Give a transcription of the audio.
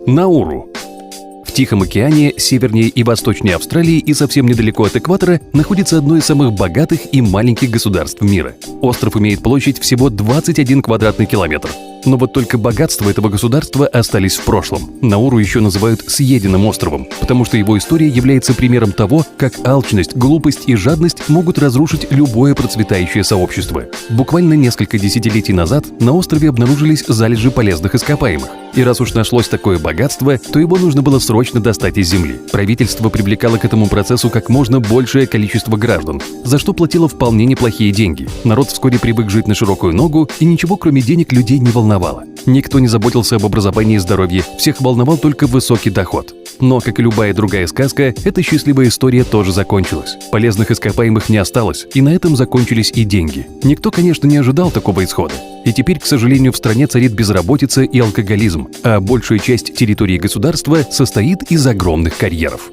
Науру. В Тихом океане, севернее и восточнее Австралии и совсем недалеко от экватора находится одно из самых богатых и маленьких государств мира. Остров имеет площадь всего 21 квадратный километр. Но вот только богатства этого государства остались в прошлом. Науру еще называют «съеденным островом», потому что его история является примером того, как алчность, глупость и жадность могут разрушить любое процветающее сообщество. Буквально несколько десятилетий назад на острове обнаружились залежи полезных ископаемых. И раз уж нашлось такое богатство, то его нужно было срочно достать из земли. Правительство привлекало к этому процессу как можно большее количество граждан, за что платило вполне неплохие деньги. Народ вскоре привык жить на широкую ногу, и ничего кроме денег людей не волновало. Никто не заботился об образовании и здоровье, всех волновал только высокий доход. Но, как и любая другая сказка, эта счастливая история тоже закончилась. Полезных ископаемых не осталось, и на этом закончились и деньги. Никто, конечно, не ожидал такого исхода. И теперь, к сожалению, в стране царит безработица и алкоголизм, а большая часть территории государства состоит из огромных карьеров.